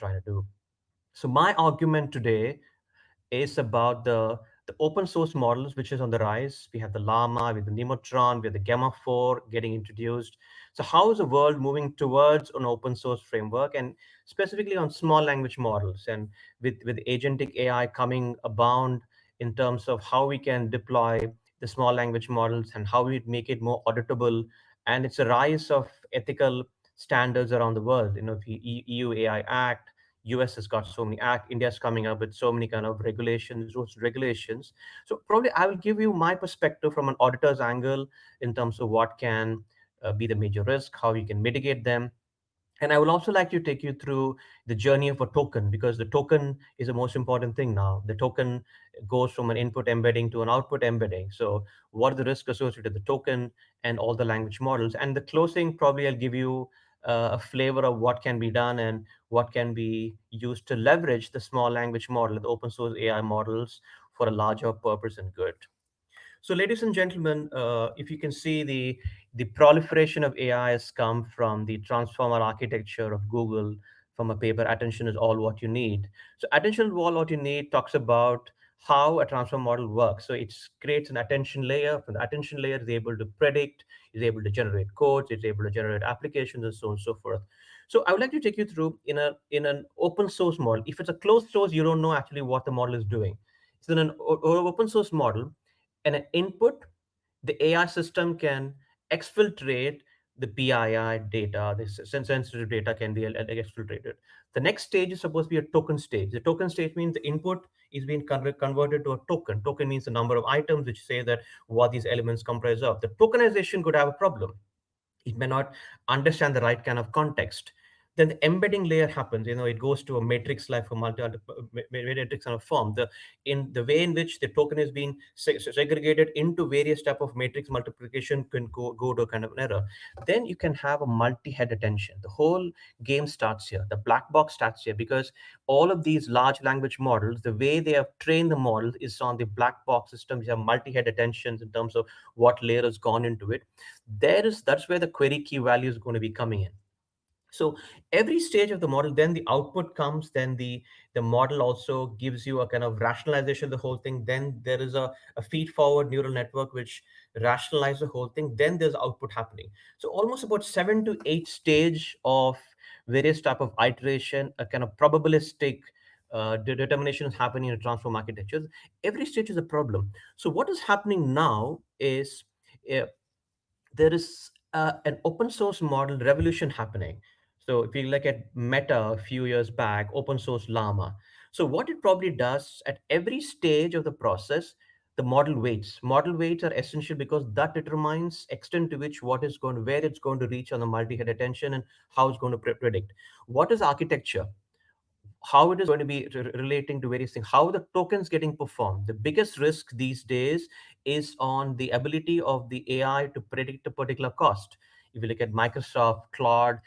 trying to do. So my argument today is about the open source models which is on the rise. We have the Llama, we have the Nemotron, we have the Gamma 4 getting introduced. So how is the world moving towards an open source framework, and specifically on small language models, and with agentic AI coming abound in terms of how we can deploy the small language models and how we make it more auditable. And it's a rise of ethical standards around the world. If EU AI Act, US has got so many act, India's coming up with so many kind of regulations, rules, regulations. So probably I will give you my perspective from an auditor's angle in terms of what can be the major risk, how you can mitigate them. And I would also like to take you through the journey of a token, because the token is the most important thing now. The token goes from an input embedding to an output embedding. So what are the risks associated with the token and all the language models? And the closing, probably I'll give you a flavor of what can be done and what can be used to leverage the small language model, the open source AI models for a larger purpose and good. So, ladies and gentlemen, if you can see, the proliferation of AI has come from the transformer architecture of Google, from a paper, "Attention is all what you need." So, "Attention is all what you need" talks about how a transformer model works. So, it creates an attention layer. From the attention layer, is able to predict, is able to generate codes, it's able to generate applications, and so on and so forth. So, I would like to take you through in an open source model. If it's a closed source, you don't know actually what the model is doing. So, in an open source model, and an input, the AI system can exfiltrate the PII data, the sensitive data can be exfiltrated. The next stage is supposed to be a token stage. The token stage means the input is being converted to a token. Token means the number of items which say that what these elements comprise of. The tokenization could have a problem. It may not understand the right kind of context. Then the embedding layer happens. It goes to a matrix like a matrix kind of form. The way in which the token is being segregated into various type of matrix multiplication can go to a kind of an error. Then you can have a multi-head attention. The whole game starts here. The black box starts here, because all of these large language models, the way they have trained the models is on the black box system. You have multi-head attentions in terms of what layer has gone into it. That's where the query key value is going to be coming in. So every stage of the model, then the output comes, then the model also gives you a kind of rationalization of the whole thing. Then there is a feed forward neural network which rationalizes the whole thing. Then there's output happening. So almost about 7 to 8 stage of various type of iteration, a kind of probabilistic determination is happening in a transform architecture. Every stage is a problem. So what is happening now is, uh, there is an open source model revolution happening. So if you look at Meta a few years back, open source Llama. So what it probably does at every stage of the process, the model weights. Model weights are essential because that determines extent to which what is going, where it's going to reach on the multi-head attention, and how it's going to predict. What is architecture? How it is going to be relating to various things, how the tokens getting performed. The biggest risk these days is on the ability of the AI to predict a particular cost. If you look at Microsoft, Claude,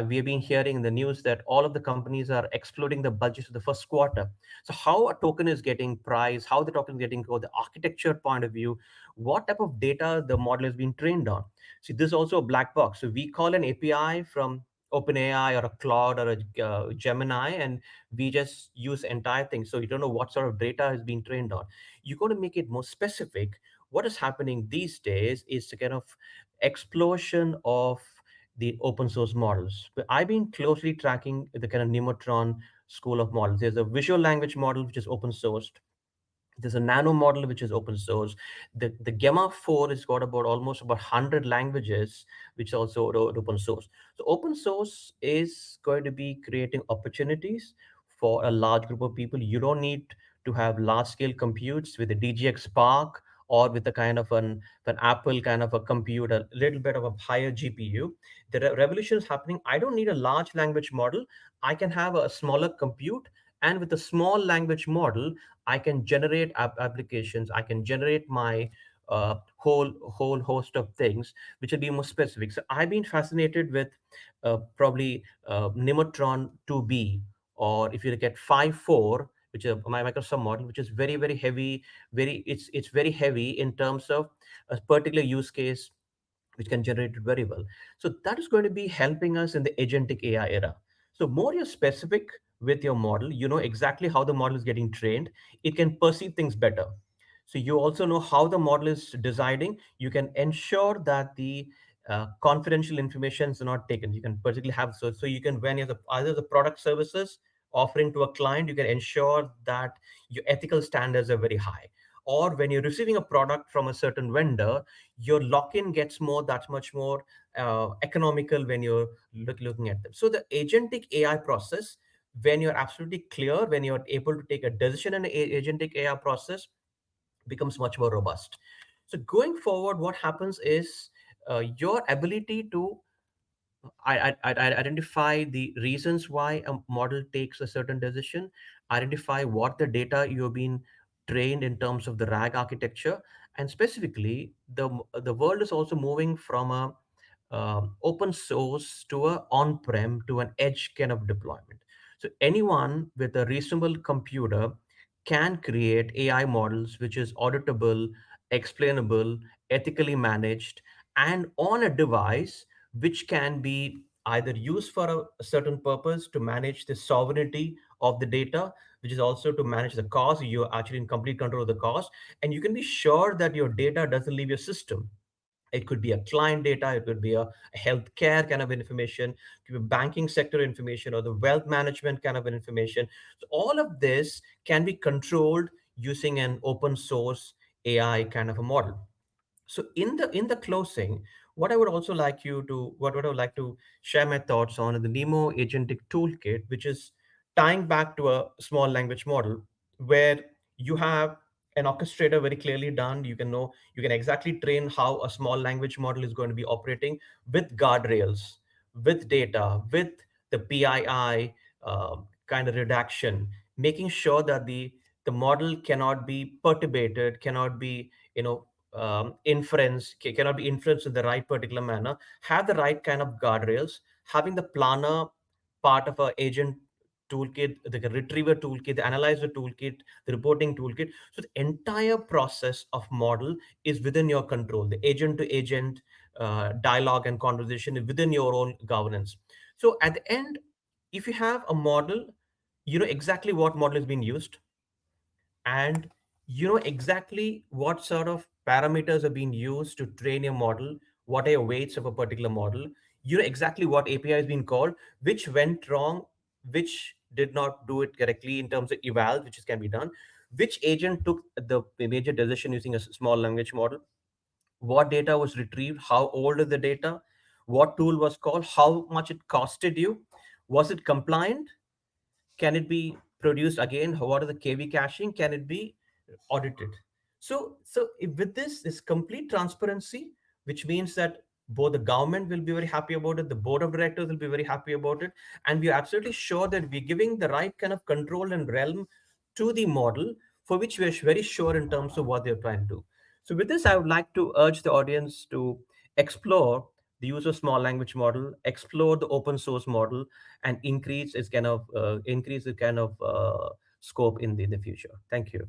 we have been hearing in the news that all of the companies are exploding the budgets of the first quarter. So how a token is getting priced, how the token is getting go, the architecture point of view, what type of data the model has been trained on. See, this is also a black box. So we call an API from OpenAI or a Claude or a Gemini, and we just use the entire thing. So you don't know what sort of data has been trained on. You got to make it more specific. What is happening these days is a kind of explosion of the open source models. But I've been closely tracking the kind of Nemotron school of models. There's a visual language model which is open sourced. There's a nano model which is open source. The Gamma 4 has got about almost about 100 languages, which is also open source. So open source is going to be creating opportunities for a large group of people. You don't need to have large scale computes with a DGX Spark, or with a kind of an Apple kind of a compute, a little bit of a higher GPU. The revolution is happening. I don't need a large language model. I can have a smaller compute, and with a small language model, I can generate applications. I can generate my whole host of things, which will be more specific. So I've been fascinated with probably Nemotron 2B, or if you look at 5.4, which is my Microsoft model, which is very heavy. It's very heavy in terms of a particular use case, which can generate it very well. So that is going to be helping us in the agentic AI era. So more you're specific, with your model, you know exactly how the model is getting trained. It can perceive things better. So you also know how the model is deciding. You can ensure that the confidential information is not taken. You can particularly have, so you can, when you're either the product services offering to a client, you can ensure that your ethical standards are very high. Or when you're receiving a product from a certain vendor, your lock-in gets more, that much more economical when you're looking at them. So the agentic AI process, when you're absolutely clear, when you're able to take a decision in an agentic AI process, becomes much more robust. So going forward, what happens is your ability to identify the reasons why a model takes a certain decision, identify what the data you've been trained in terms of the RAG architecture, and specifically the world is also moving from a open source to a on-prem to an edge kind of deployment. So anyone with a reasonable computer can create AI models which is auditable, explainable, ethically managed, and on a device which can be either used for a certain purpose to manage the sovereignty of the data, which is also to manage the cost. You're actually in complete control of the cost, and you can be sure that your data doesn't leave your system. It could be a client data, it could be a healthcare kind of information, it could be banking sector information, or the wealth management kind of information. So all of this can be controlled using an open source AI kind of a model. So in the closing, what I would also like you to what I would like to share my thoughts on the Nemo Agentic Toolkit, which is tying back to a small language model where you have an orchestrator very clearly done. You can know, you can exactly train how a small language model is going to be operating with guardrails, with data, with the PII kind of redaction, making sure that the model cannot be perturbated, cannot be, cannot be influenced in the right particular manner, have the right kind of guardrails, having the planner part of our agent toolkit, the retriever toolkit, the analyzer toolkit, the reporting toolkit. So the entire process of model is within your control. The agent to agent dialogue and conversation is within your own governance. So at the end, if you have a model, you know exactly what model is being used, and you know exactly what sort of parameters are being used to train your model, what are your weights of a particular model, you know exactly what API is being called, which went wrong, which did not do it correctly in terms of eval, which can be done, which agent took the major decision using a small language model, what data was retrieved, how old is the data, what tool was called, how much it costed you, was it compliant, can it be produced again? What are the KV caching? Can it be audited? With this complete transparency, which means that both the government will be very happy about it, the board of directors will be very happy about it, and we are absolutely sure that we're giving the right kind of control and realm to the model for which we are very sure in terms of what they're trying to do. So with this, I would like to urge the audience to explore the use of small language model, explore the open source model, and increase its kind of scope in the future. Thank you.